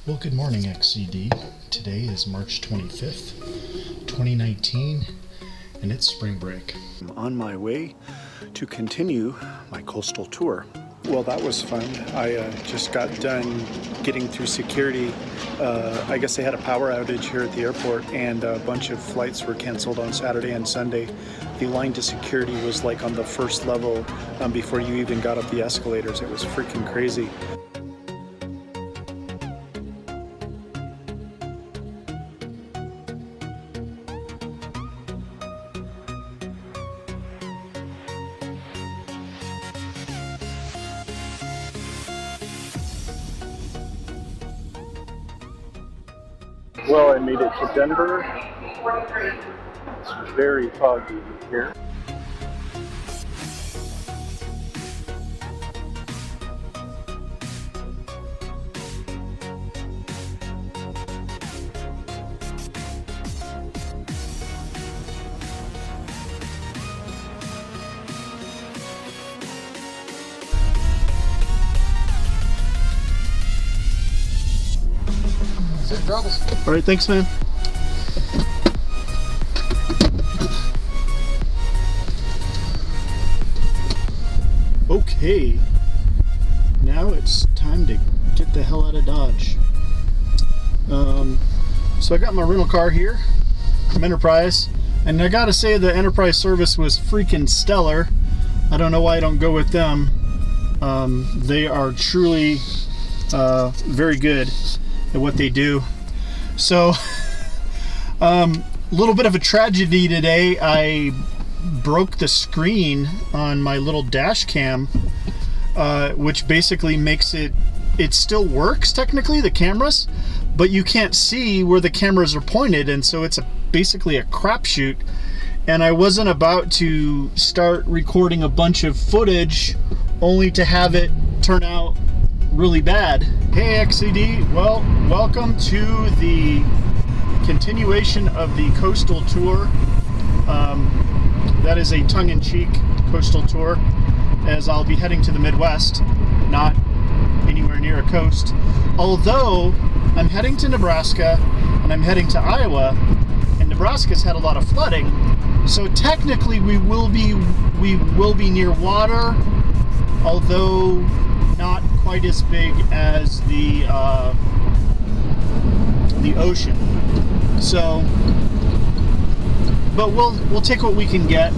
Well, good morning, XCD. Today is March 25th, 2019, and it's spring break. I'm on my way to continue my coastal tour. Well, that was fun. I just got done getting through security. I guess they had a power outage here at the airport, and a bunch of flights were canceled on Saturday and Sunday. The line to security was like on the first level before you even got up the escalators. It was freaking crazy. Well, I made it to Denver. It's very foggy here. All right, thanks, man. Okay, now it's time to get the hell out of Dodge. So I got my rental car here from Enterprise, and I gotta say the Enterprise service was freaking stellar. I don't know why I don't go with them. They are truly very good at what they do. So, little bit of a tragedy today. I broke the screen on my little dash cam, which basically makes it still works technically, the cameras, but you can't see where the cameras are pointed, and so it's basically a crapshoot. And I wasn't about to start recording a bunch of footage only to have it turn out really bad. Hey XCD, well, welcome to the continuation of the coastal tour. That is a tongue-in-cheek coastal tour, as I'll be heading to the Midwest, not anywhere near a coast. Although I'm heading to Nebraska and I'm heading to Iowa, and Nebraska's had a lot of flooding, so technically we will be near water, although not quite as big as the ocean. So, but we'll take what we can get.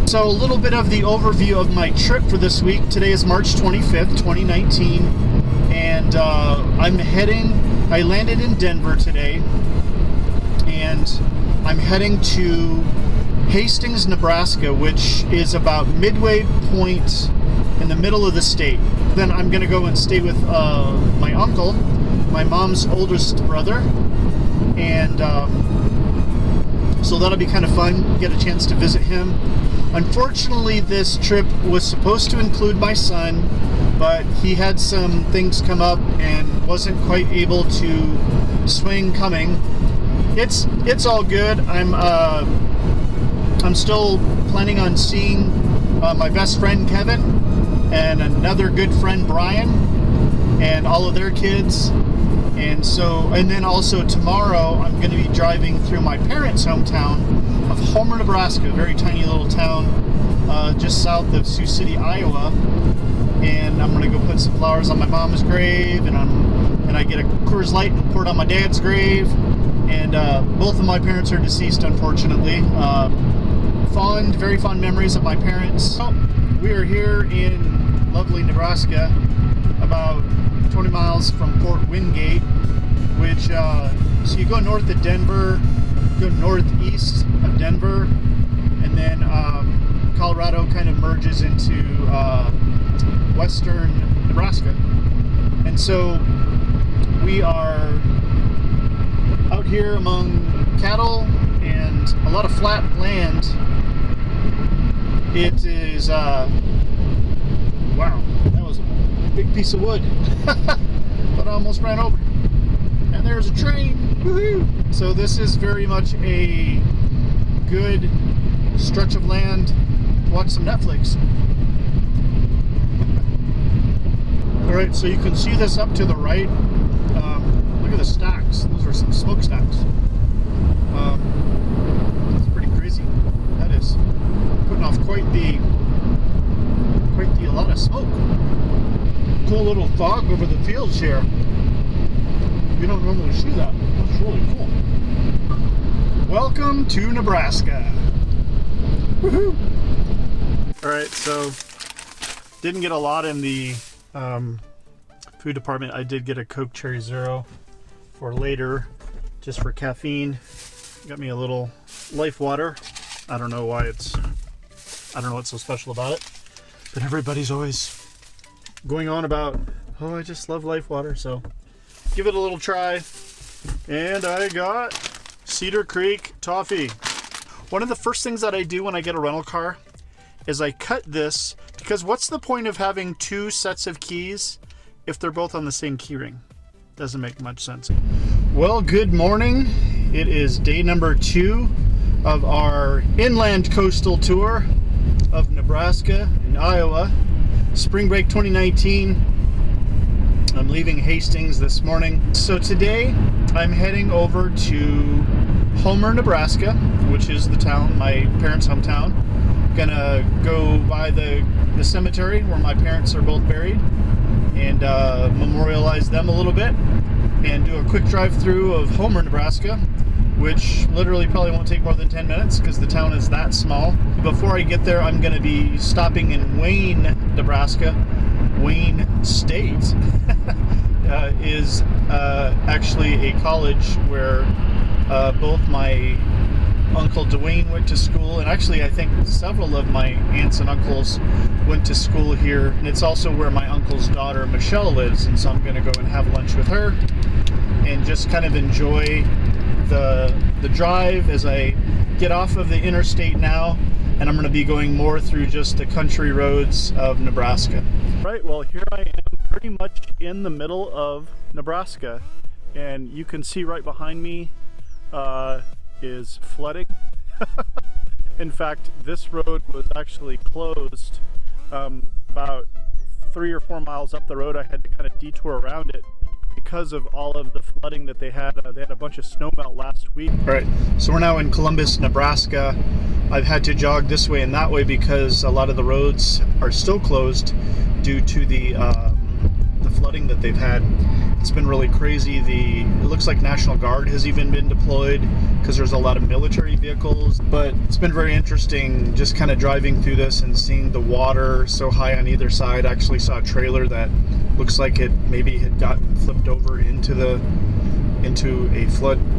So a little bit of the overview of my trip for this week. Today is March 25th, 2019, and I landed in Denver today, and I'm heading to Hastings, Nebraska, which is about midway point in the middle of the state. Then I'm gonna go and stay with my uncle, my mom's oldest brother, and so that'll be kind of fun, get a chance to visit him. Unfortunately, this trip was supposed to include my son, but he had some things come up and wasn't quite able to swing coming. It's all good. I'm still planning on seeing my best friend Kevin and another good friend Brian and all of their kids. And then also tomorrow I'm going to be driving through my parents' hometown of Homer, Nebraska, a very tiny little town just south of Sioux City, Iowa. And I'm going to go put some flowers on my mom's grave, and I get a Coors Light and pour it on my dad's grave. And both of my parents are deceased, unfortunately. Very fond memories of my parents. So we are here in lovely Nebraska, about 20 miles from Fort Wingate, which, so you go north of Denver, go northeast of Denver, and then Colorado kind of merges into western Nebraska. And so we are out here among cattle and a lot of flat land. It is, wow, that was a big piece of wood. But I almost ran over. And there's a train. Woohoo! So this is very much a good stretch of land to watch some Netflix. Alright, so you can see this up to the right. Look at the stacks. Those are some smokestacks. That's pretty crazy. That is putting off quite a lot of smoke. Cool little fog over the fields here. You don't normally see that. That's really cool. Welcome to Nebraska. Woohoo! Alright, so didn't get a lot in the food department. I did get a Coke Cherry Zero for later, just for caffeine. Got me a little Life Water. I don't know what's so special about it, but everybody's always going on about, oh, I just love Life Water, so give it a little try. And I got Cedar Creek Toffee. One of the first things that I do when I get a rental car is I cut this, because what's the point of having two sets of keys if they're both on the same key ring? Doesn't make much sense. Well, good morning. It is day number 2 of our inland coastal tour of Nebraska and Iowa. Spring break 2019. I'm leaving Hastings this morning. So today I'm heading over to Homer, Nebraska, which is the town, my parents' hometown. Gonna go by the cemetery where my parents are both buried and memorialize them a little bit, and do a quick drive through of Homer, Nebraska, which literally probably won't take more than 10 minutes because the town is that small. Before I get there, I'm going to be stopping in Wayne, Nebraska. Wayne State is actually a college where both my Uncle Dwayne went to school, and actually I think several of my aunts and uncles went to school here. And it's also where my uncle's daughter Michelle lives, and so I'm going to go and have lunch with her and just kind of enjoy the drive as I get off of the interstate now, and I'm going to be going more through just the country roads of Nebraska. Right, well, here I am pretty much in the middle of Nebraska, and you can see right behind me is flooding. In fact, this road was actually closed about 3 or 4 miles up the road. I had to kind of detour around it because of all of the flooding that they had. They had a bunch of snowmelt last week. All right, so we're now in Columbus, Nebraska. I've had to jog this way and that way because a lot of the roads are still closed due to the flooding that they've had. It's been really crazy. It looks like National Guard has even been deployed because there's a lot of military vehicles. But it's been very interesting just kind of driving through this and seeing the water so high on either side. I actually saw a trailer that looks like it maybe had gotten flipped over into a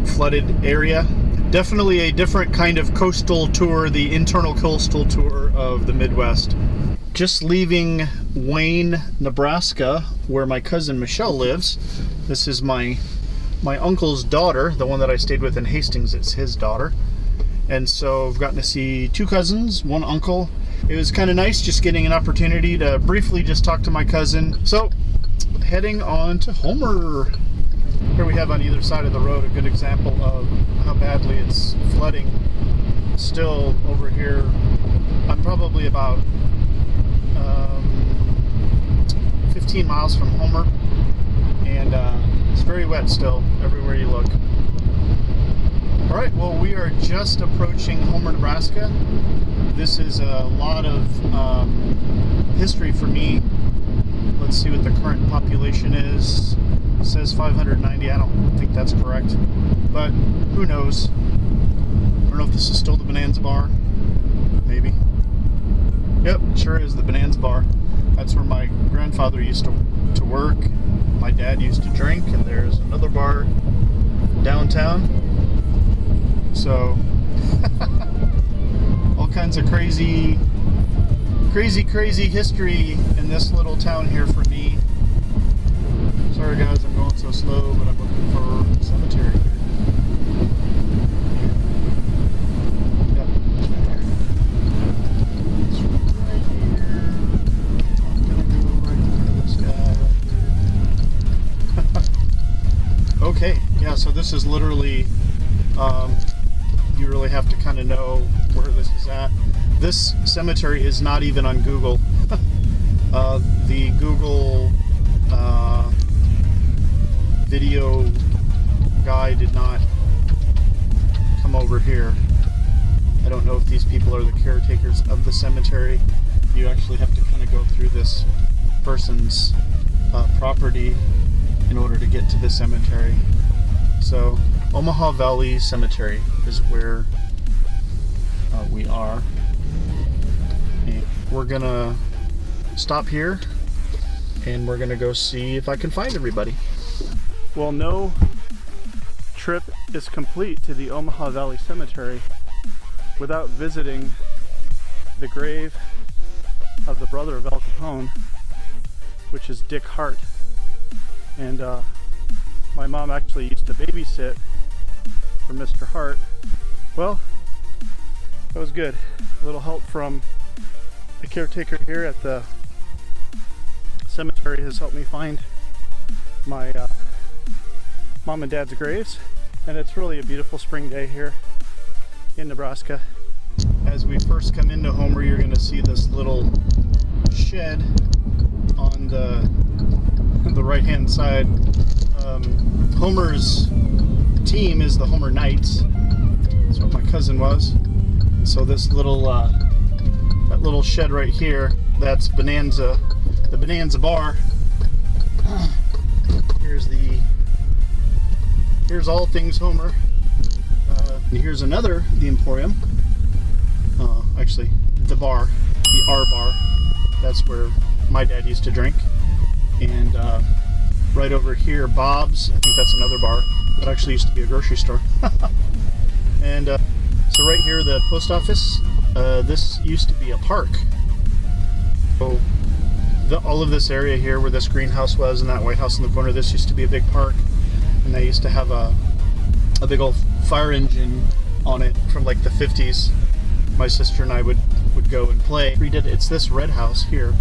flooded area. Definitely a different kind of coastal tour, the internal coastal tour of the Midwest. Just leaving Wayne, Nebraska, where my cousin Michelle lives. This is my uncle's daughter, the one that I stayed with in Hastings. It's his daughter. And so I've gotten to see 2 cousins, 1 uncle. It was kind of nice just getting an opportunity to briefly just talk to my cousin. So heading on to Homer. Here we have on either side of the road a good example of how badly it's flooding. Still over here, I'm probably about 15 miles from Homer, and it's very wet still everywhere you look. Alright, well, we are just approaching Homer, Nebraska. This is a lot of history for me. Let's see what the current population is. It says 590. I don't think that's correct, but who knows. I don't know if this is still the Bonanza Bar. Maybe. Yep, sure is the Bonanza Bar. That's where my grandfather used to work. My dad used to drink, and there's another bar downtown. So, all kinds of crazy history in this little town here for me. Sorry guys, I'm going so slow, but I'm looking for a cemetery here. Okay, yeah, so this is literally, you really have to kind of know where this is at. This cemetery is not even on Google. The Google video guy did not come over here. I don't know if these people are the caretakers of the cemetery. You actually have to kind of go through this person's property in order to get to the cemetery. So Omaha Valley Cemetery is where we are. And we're gonna stop here and we're gonna go see if I can find everybody. Well, no trip is complete to the Omaha Valley Cemetery without visiting the grave of the brother of Al Capone, which is Dick Hart. And my mom actually used to babysit for Mr. Hart. Well, that was good. A little help from the caretaker here at the cemetery has helped me find my mom and dad's graves. And it's really a beautiful spring day here in Nebraska. As we first come into Homer, you're going to see this little shed on the right-hand side. Homer's team is the Homer Knights. That's what my cousin was. And so this little that little shed right here, that's Bonanza, the Bonanza bar. Here's all things Homer. Here's another, the Emporium. Actually, the bar, the R bar. That's where my dad used to drink. And right over here, Bob's. I think that's another bar. That actually used to be a grocery store. And so right here, the post office. This used to be a park. So all of this area here, where this greenhouse was and that White House in the corner, this used to be a big park. And they used to have a big old fire engine on it from like the 50s. My sister and I would go and play. It's this red house here.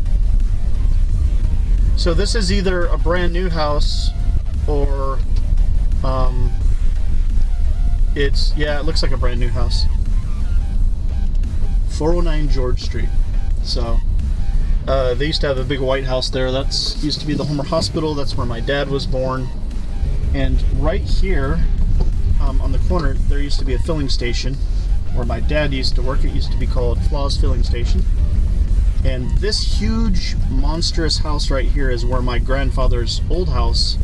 So this is either a brand new house or it looks like a brand new house. 409 George Street. So they used to have a big white house there. That's used to be the Homer Hospital. That's where my dad was born. And right here on the corner, there used to be a filling station where my dad used to work. It used to be called Flaw's Filling Station. And this huge, monstrous house right here is where my grandfather's old house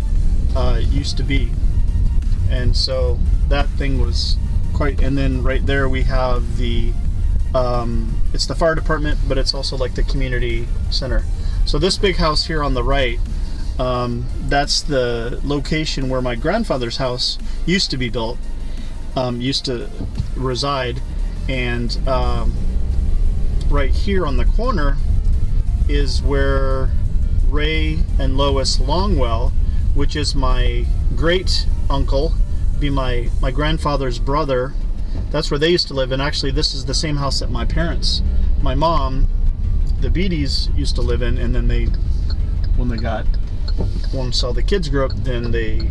used to be. And so that thing was quite, and then right there we have the, it's the fire department, but it's also like the community center. So this big house here on the right, that's the location where my grandfather's house used to be built, used to reside. And right here on the corner is where Ray and Lois Longwell, which is my great uncle, be my grandfather's brother, that's where they used to live. And actually this is the same house that my parents, my mom, the Beatties used to live in. And then once all the kids grew up, then they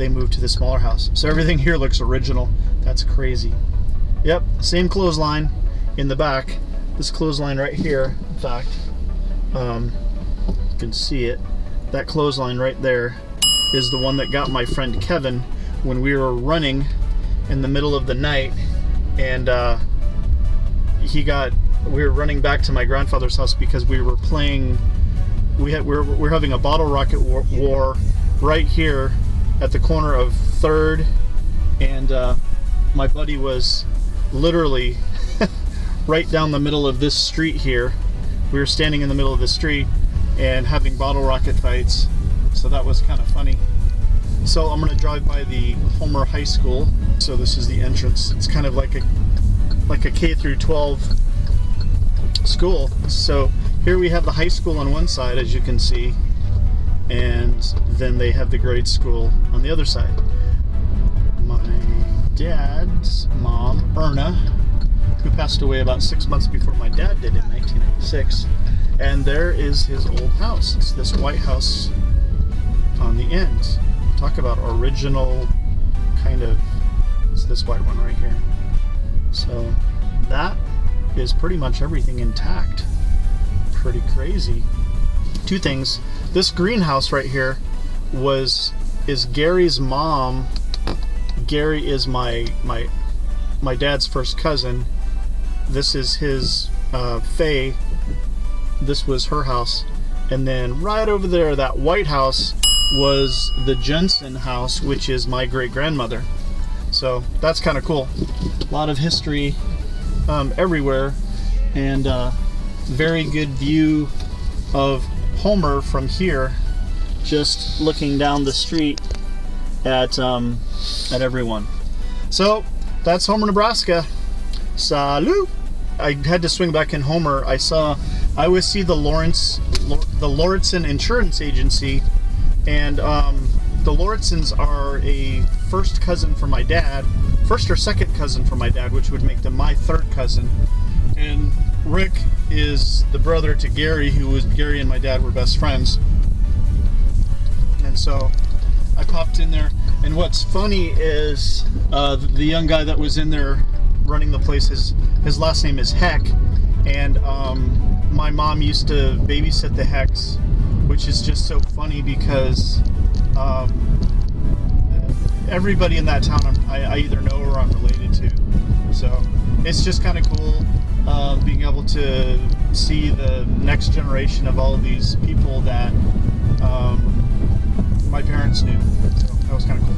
moved to the smaller house. So everything here looks original. That's crazy. Yep, same clothesline in the back. This clothesline right here, in fact, you can see it. That clothesline right there is the one that got my friend Kevin when we were running in the middle of the night, and we were running back to my grandfather's house because we were playing. We're having a bottle rocket war right here at the corner of 3rd, and my buddy was literally right down the middle of this street here. We were standing in the middle of the street and having bottle rocket fights, so that was kind of funny. So I'm going to drive by the Homer High School. So this is the entrance. It's kind of like a K through 12 school. So here we have the high school on one side, as you can see, and then they have the grade school on the other side. My dad's mom, Erna, who passed away about 6 months before my dad did in 1986, and there is his old house. It's this white house on the end. Talk about original kind of, it's this white one right here. So that is pretty much everything intact. Pretty crazy. Two things. This greenhouse right here is Gary's mom. Gary is my dad's first cousin. This is his Faye. This was her house. And then right over there, that white house was the Jensen house, which is my great-grandmother. So that's kind of cool. A lot of history everywhere, and very good view of Homer from here, just looking down the street at everyone. So that's Homer, Nebraska. Salut! I had to swing back in Homer. I always see the Lauritsen Insurance Agency, and the Lauritsens are a first cousin for my dad, first or second cousin for my dad, which would make them my third cousin. And Rick is the brother to Gary, Gary and my dad were best friends. And so I popped in there, and what's funny is the young guy that was in there running the place, his last name is Heck, and my mom used to babysit the Hecks, which is just so funny because everybody in that town I either know or I'm related to. So it's just kind of cool being able to see the next generation of all of these people that my parents knew. So that was kind of cool.